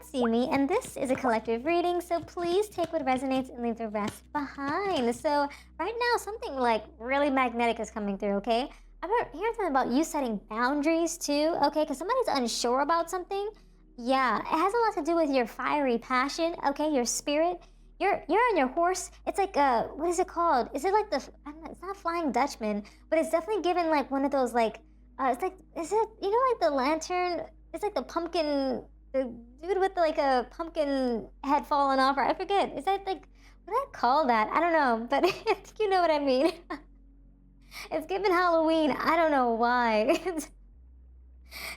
Katsumi, and this is a collective reading, so please take what resonates and leave the rest behind. So right now, something like really magnetic is coming through, okay? I'm hearing something about you setting boundaries too, okay? Because somebody's unsure about something. Yeah, it has a lot to do with your fiery passion, okay? Your spirit. You're on your horse. It's like what is it called? Is it like the? It's not Flying Dutchman, but it's definitely given like one of those like. It's like, is it, you know, like the lantern? It's like the pumpkin, the dude with like a pumpkin head falling off, or I forget. Is that like, what do I call that? I don't know, but you know what I mean. It's given Halloween. I don't know why.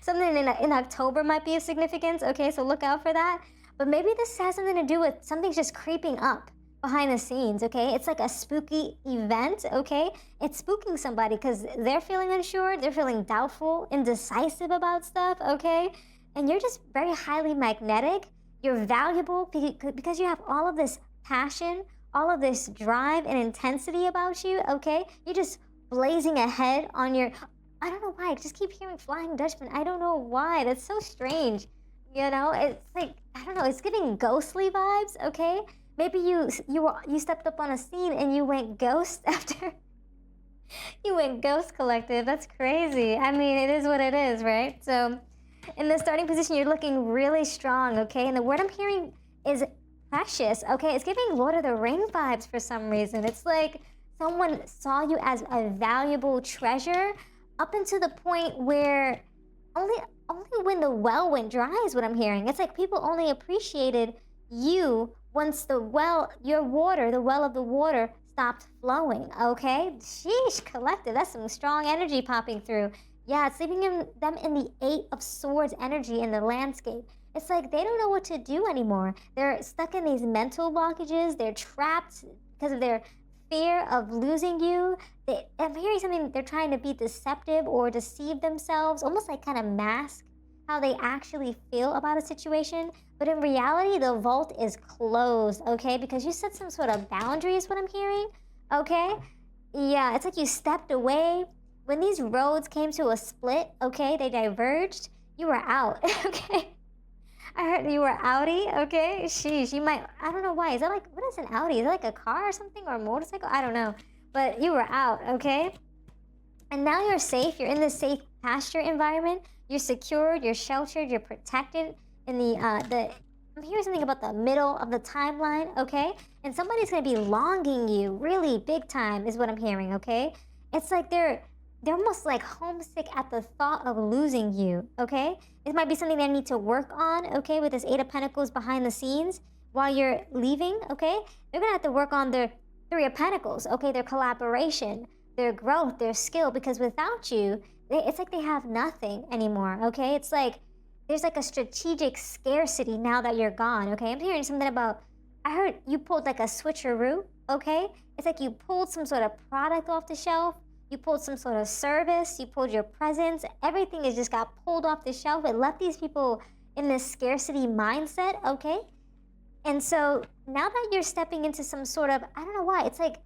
Something in October might be of significance. Okay, so look out for that. But maybe this has something to do with something's just creeping up behind the scenes, okay? It's like a spooky event, okay? It's spooking somebody because they're feeling unsure, they're feeling doubtful, indecisive about stuff, okay? And you're just very highly magnetic. You're valuable because you have all of this passion, all of this drive and intensity about you, okay? You're just blazing ahead on your... I don't know why, I just keep hearing Flying Dutchman. I don't know why, that's so strange. You know, it's like, I don't know, it's giving ghostly vibes, okay? Maybe you stepped up on a scene and you went ghost after. You went ghost collective. That's crazy. I mean, it is what it is, right? So in the starting position, you're looking really strong, okay? And the word I'm hearing is precious, okay? It's giving Lord of the Ring vibes for some reason. It's like someone saw you as a valuable treasure up until the point where only when the well went dry is what I'm hearing. It's like people only appreciated you once the well of the water stopped flowing, okay? Sheesh, collective, that's some strong energy popping through. Yeah, it's leaving them in the Eight of Swords energy in the landscape. It's like they don't know what to do anymore. They're stuck in these mental blockages. They're trapped because of their fear of losing you. I'm hearing something, they're trying to be deceptive or deceive themselves, almost like kind of mask how they actually feel about a situation. But in reality, the vault is closed, okay? Because you set some sort of boundary is what I'm hearing, okay? Yeah, it's like you stepped away. When these roads came to a split, okay, they diverged, you were out, okay? I heard you were outie, okay? Sheesh, you might, I don't know why. Is that like, what is an outie? Is it like a car or something, or a motorcycle? I don't know. But you were out, okay? And now you're safe. You're in this safe pasture environment. You're secured, you're sheltered, you're protected in I'm hearing something about the middle of the timeline, okay? And somebody's gonna be longing you really big time is what I'm hearing, okay? It's like they're almost like homesick at the thought of losing you, okay? It might be something they need to work on, okay, with this Eight of Pentacles behind the scenes while you're leaving, okay? They're gonna have to work on their Three of Pentacles, okay? Their collaboration, their growth, their skill, because without you, it's like they have nothing anymore, okay? It's like there's like a strategic scarcity now that you're gone, okay? I'm hearing something about, I heard you pulled like a switcheroo, okay? It's like you pulled some sort of product off the shelf, you pulled some sort of service, you pulled your presence, everything has just got pulled off the shelf. It left these people in this scarcity mindset, okay? And so now that you're stepping into some sort of, I don't know why, it's like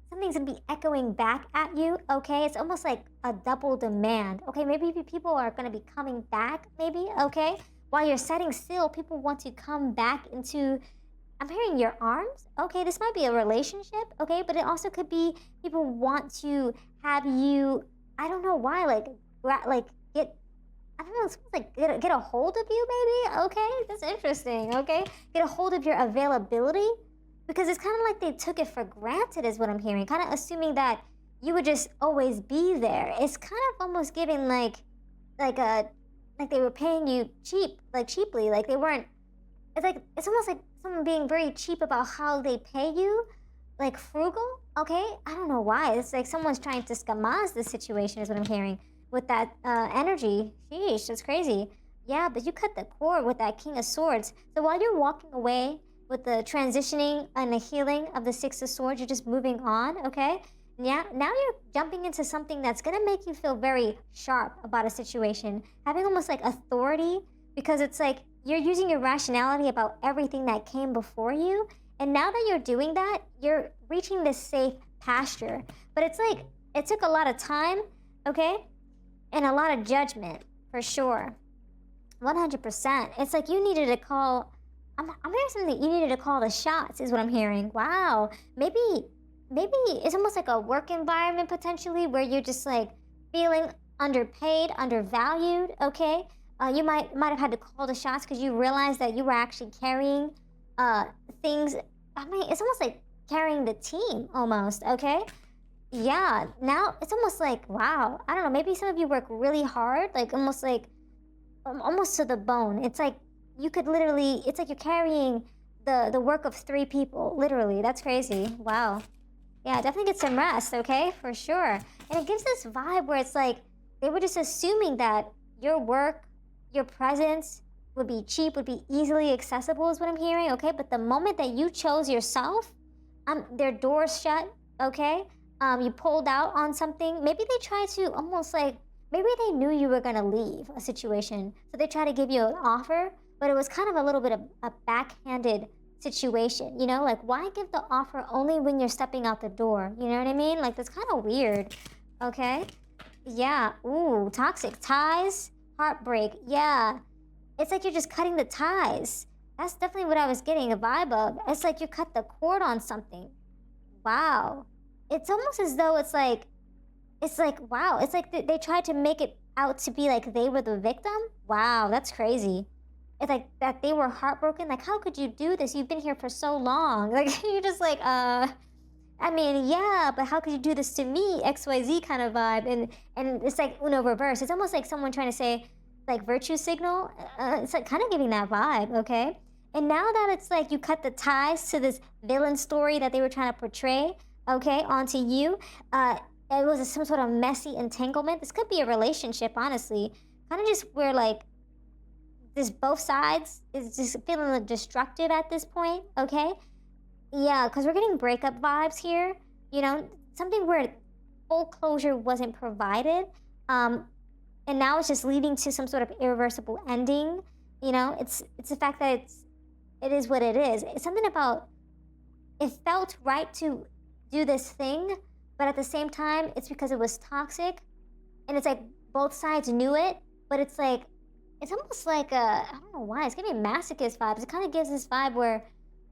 something's gonna be echoing back at you, okay? It's almost like a double demand, okay? Maybe people are gonna be coming back, maybe, okay? While you're setting still, people want to come back into, I'm hearing your arms, okay? This might be a relationship, okay? But it also could be people want to have you, I don't know why, like get, I don't know, it's like get a hold of you, maybe, okay? That's interesting, okay? Get a hold of your availability. Because it's kind of like they took it for granted is what I'm hearing. Kind of assuming that you would just always be there. It's kind of almost giving like they were paying you cheaply. Like they weren't, it's almost like someone being very cheap about how they pay you. Like frugal, okay? I don't know why. It's like someone's trying to skamaz this situation is what I'm hearing. With that energy. Sheesh, that's crazy. Yeah, but you cut the cord with that King of Swords. So while you're walking away, with the transitioning and the healing of the Six of Swords, you're just moving on, okay? Yeah, now you're jumping into something that's gonna make you feel very sharp about a situation, having almost like authority, because it's like you're using your rationality about everything that came before you, and now that you're doing that, you're reaching this safe pasture. But it's like, it took a lot of time, okay? And a lot of judgment, for sure. 100%. It's like you needed to call. I'm hearing something that you needed to call the shots, is what I'm hearing. Wow. Maybe it's almost like a work environment potentially where you're just like feeling underpaid, undervalued. Okay. You might have had to call the shots because you realized that you were actually carrying things. I mean, it's almost like carrying the team almost. Okay. Yeah. Now it's almost like, wow. I don't know. Maybe some of you work really hard, like almost to the bone. It's like you could literally, it's like you're carrying the work of 3 people, literally. That's crazy. Wow. Yeah, definitely get some rest, okay? For sure. And it gives this vibe where it's like they were just assuming that your work, your presence would be cheap, would be easily accessible, is what I'm hearing, okay? But the moment that you chose yourself, their doors shut, okay? You pulled out on something. Maybe they tried to almost like, maybe they knew you were gonna leave a situation, so they tried to give you an offer, but it was kind of a little bit of a backhanded situation, you know? Like, why give the offer only when you're stepping out the door? You know what I mean? Like, that's kind of weird, okay? Yeah, ooh, toxic ties, heartbreak, yeah. It's like you're just cutting the ties. That's definitely what I was getting a vibe of. It's like you cut the cord on something. Wow. It's almost as though it's like, wow, it's like they tried to make it out to be like they were the victim. Wow, that's crazy. It's like that they were heartbroken. Like, how could you do this? You've been here for so long. Like, you're just like, I mean, yeah, but how could you do this to me? XYZ kind of vibe. And it's like Uno reverse. It's almost like someone trying to say, like, virtue signal. It's like kind of giving that vibe, okay? And now that it's like you cut the ties to this villain story that they were trying to portray, okay, onto you, it was some sort of messy entanglement. This could be a relationship, honestly. Kind of just where, like, this both sides is just feeling destructive at this point, okay? Yeah, because we're getting breakup vibes here, you know, something where full closure wasn't provided, and now it's just leading to some sort of irreversible ending. You know, it's the fact that it is what it is. It's something about, it felt right to do this thing, but at the same time, it's because it was toxic, and it's like both sides knew it, but it's like, it's almost like I don't know why, it's giving me masochist vibes. It kind of gives this vibe where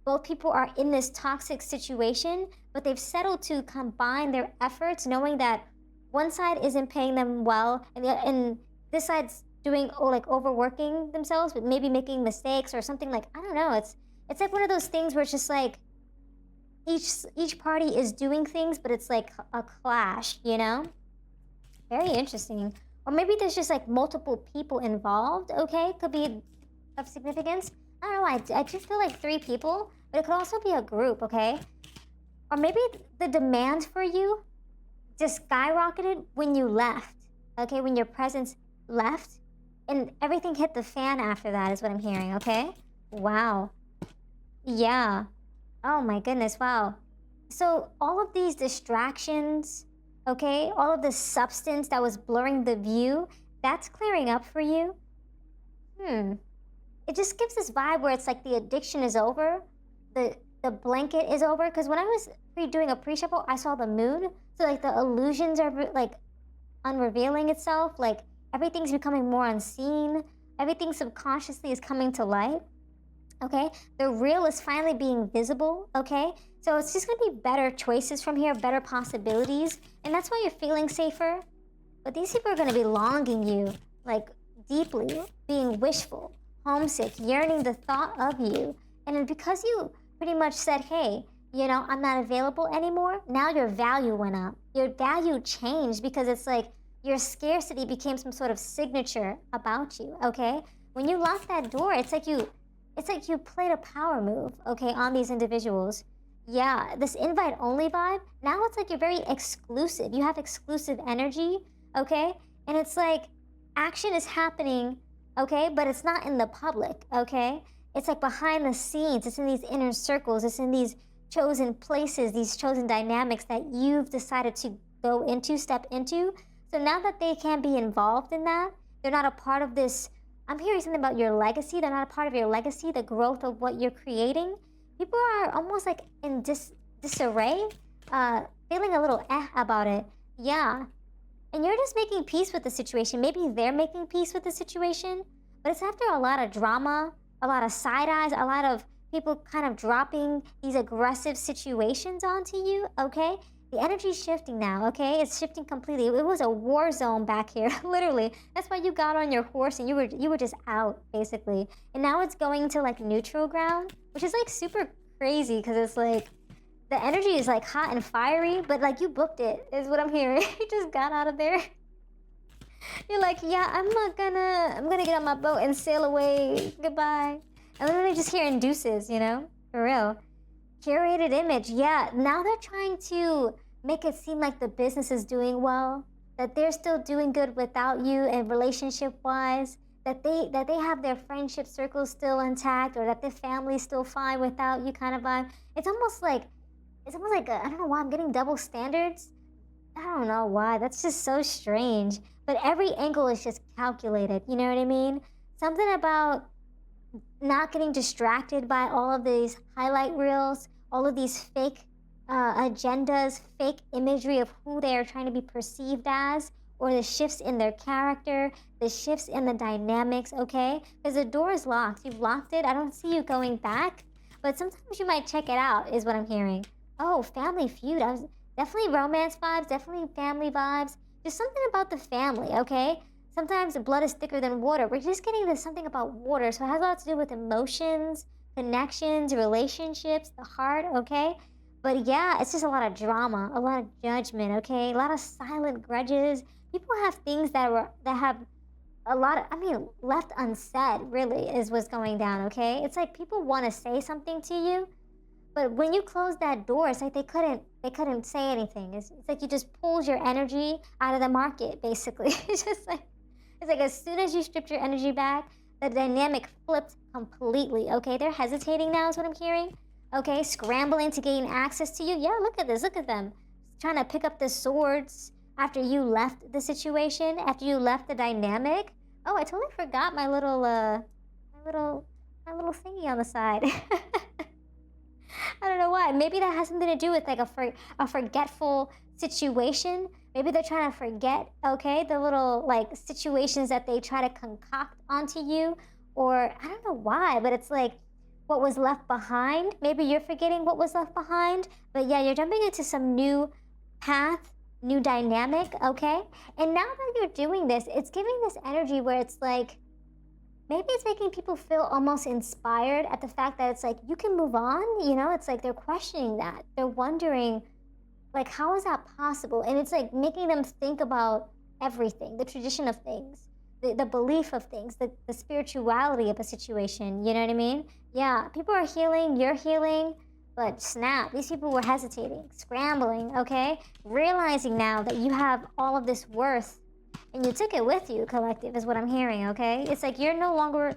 both people are in this toxic situation, but they've settled to combine their efforts, knowing that one side isn't paying them well, and this side's doing like overworking themselves, but maybe making mistakes or something. Like, I don't know. It's like one of those things where it's just like each party is doing things, but it's like a clash, you know? Very interesting. Or maybe there's just like multiple people involved, okay? Could be of significance. I don't know, I just feel like 3 people, but it could also be a group, okay? Or maybe the demand for you just skyrocketed when you left, okay? When your presence left, and everything hit the fan after that is what I'm hearing, okay? Wow. Yeah. Oh my goodness, wow. So all of these distractions, okay, all of this substance that was blurring the view, that's clearing up for you. It just gives this vibe where it's like the addiction is over, the blanket is over. Because when I was doing a pre-shuffle, I saw the moon. So like the illusions are like unrevealing itself. Like everything's becoming more unseen. Everything subconsciously is coming to light. Okay, the real is finally being visible. Okay, so it's just gonna be better choices from here, better possibilities, and that's why you're feeling safer. But these people are gonna be longing you, like deeply, being wishful, homesick, yearning the thought of you. And because you pretty much said, hey, you know, I'm not available anymore, now your value went up. Your value changed because it's like your scarcity became some sort of signature about you, okay? When you locked that door, it's like you played a power move, okay, on these individuals. Yeah, this invite only vibe, now it's like you're very exclusive. You have exclusive energy, okay? And it's like action is happening, okay, but it's not in the public, okay? It's like behind the scenes. It's in these inner circles. It's in these chosen places, these chosen dynamics that you've decided to go into, step into. So now that they can't be involved in that, they're not a part of this. I'm hearing something about your legacy. They're not a part of your legacy, the growth of what you're creating. People are almost like in disarray, feeling a little about it. Yeah. And you're just making peace with the situation. Maybe they're making peace with the situation, but it's after a lot of drama, a lot of side eyes, a lot of people kind of dropping these aggressive situations onto you, okay? The energy's shifting now, okay? It's shifting completely. It was a war zone back here, literally. That's why you got on your horse and you were just out, basically. And now it's going to like neutral ground, which is like super crazy because it's like the energy is like hot and fiery, but like you booked it, is what I'm hearing. You just got out of there. You're like, yeah, I'm gonna get on my boat and sail away. Goodbye. I'm literally just hearing deuces, you know? For real. Curated image, yeah. Now they're trying to make it seem like the business is doing well, that they're still doing good without you and relationship-wise, that they have their friendship circles still intact, or that their family's still fine without you kind of vibe. It's almost like I don't know why I'm getting double standards. I don't know why. That's just so strange. But every angle is just calculated. You know what I mean? Something about not getting distracted by all of these highlight reels, all of these fake agendas, fake imagery of who they are trying to be perceived as, or the shifts in their character, the shifts in the dynamics, okay? Because the door is locked. You've locked it. I don't see you going back. But sometimes you might check it out, is what I'm hearing. Oh, family feud. Definitely romance vibes, definitely family vibes. There's something about the family, okay? Sometimes the blood is thicker than water. We're just getting this something about water, so it has a lot to do with emotions, connections, relationships, the heart, okay? But yeah, it's just a lot of drama, a lot of judgment, okay? A lot of silent grudges. People have things that have a lot of, left unsaid, really, is what's going down, okay? It's like people want to say something to you, but when you close that door, it's like they couldn't say anything. It's like you just pulled your energy out of the market, basically. It's like as soon as you stripped your energy back, the dynamic flipped completely, okay? They're hesitating now is what I'm hearing, okay? Scrambling to gain access to you. Yeah, look at this, look at them. Trying to pick up the swords after you left the situation, after you left the dynamic. Oh, I totally forgot my little thingy on the side. I don't know why. Maybe that has something to do with like a forgetful situation. Maybe they're trying to forget, okay, the little like situations that they try to concoct onto you, or I don't know why, but it's like what was left behind. Maybe you're forgetting what was left behind, but yeah, you're jumping into some new path, new dynamic, okay? And now that you're doing this, it's giving this energy where it's like, maybe it's making people feel almost inspired at the fact that it's like, you can move on, you know? It's like they're questioning that. They're wondering, like, how is that possible? And it's like making them think about everything, the tradition of things, the belief of things, the spirituality of a situation, you know what I mean? Yeah, people are healing, you're healing, but snap, these people were hesitating, scrambling, okay? Realizing now that you have all of this worth, and you took it with you, collective, is what I'm hearing, okay? It's like you're no longer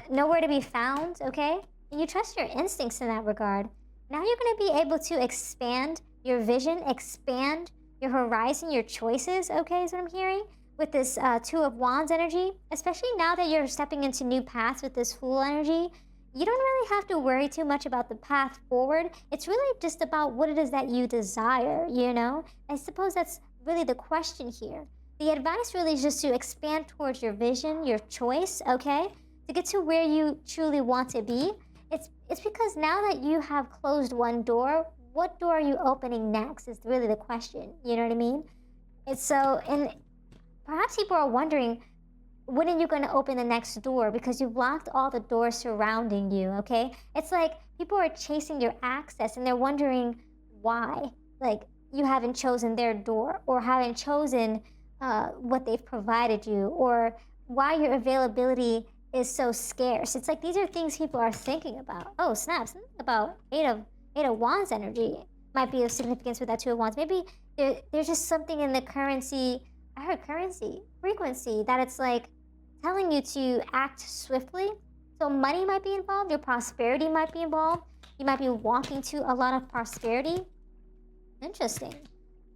nowhere to be found, okay? And you trust your instincts in that regard. Now you're going to be able to expand your vision, expand your horizon, your choices, okay, is what I'm hearing, with this Two of Wands energy, especially now that you're stepping into new paths with this Fool energy. You don't really have to worry too much about the path forward. It's really just about what it is that you desire, you know? I suppose that's really the question here. The advice really is just to expand towards your vision, your choice, okay? To get to where you truly want to be. It's because now that you have closed one door, what door are you opening next is really the question, you know what I mean? And perhaps people are wondering, when are you going to open the next door? Because you've locked all the doors surrounding you, okay? It's like people are chasing your access and they're wondering why. Like, you haven't chosen their door, or haven't chosen what they've provided you, or why your availability is so scarce. It's like these are things people are thinking about. Oh, snap, something about Eight of Wands energy might be of significance with that Two of Wands. Maybe there's just something in the currency, I heard currency, frequency, that it's like telling you to act swiftly. So money might be involved, your prosperity might be involved. You might be walking to a lot of prosperity. Interesting.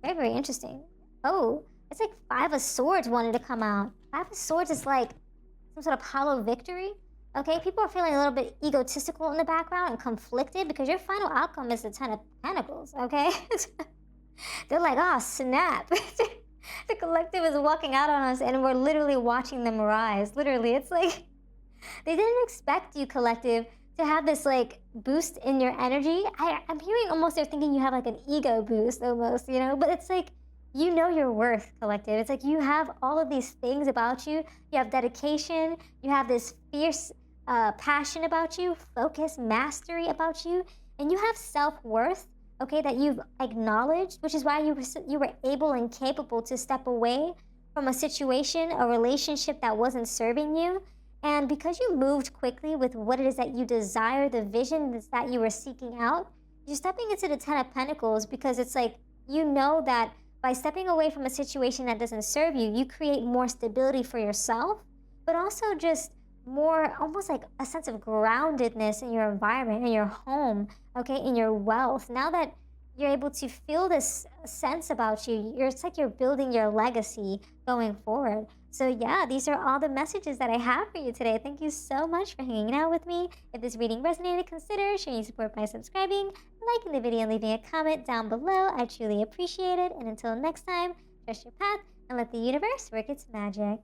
Very, very interesting. Oh, it's like Five of Swords wanted to come out. Five of Swords is like some sort of hollow victory. Okay, people are feeling a little bit egotistical in the background and conflicted because your final outcome is the Ten of Pentacles, okay? They're like, oh, snap. The collective is walking out on us and we're literally watching them rise. Literally, it's like they didn't expect you, collective, to have this like boost in your energy. I'm hearing almost they're thinking you have like an ego boost almost, you know? But it's like you know your worth, collective. It's like you have all of these things about you. You have dedication. You have this fierce passion about you, focus, mastery about you, and you have self-worth, okay, that you've acknowledged, which is why you were able and capable to step away from a situation, a relationship that wasn't serving you. And because you moved quickly with what it is that you desire, the vision that you were seeking out, you're stepping into the Ten of Pentacles because it's like you know that by stepping away from a situation that doesn't serve you, you create more stability for yourself, but also just more almost like a sense of groundedness in your environment, in your home, okay, in your wealth. Now that you're able to feel this sense about you, it's like you're building your legacy going forward. So yeah, these are all the messages that I have for you today. Thank you so much for hanging out with me. If this reading resonated, consider showing your support by subscribing, liking the video, and leaving a comment down below. I truly appreciate it. And until next time, trust your path and let the universe work its magic.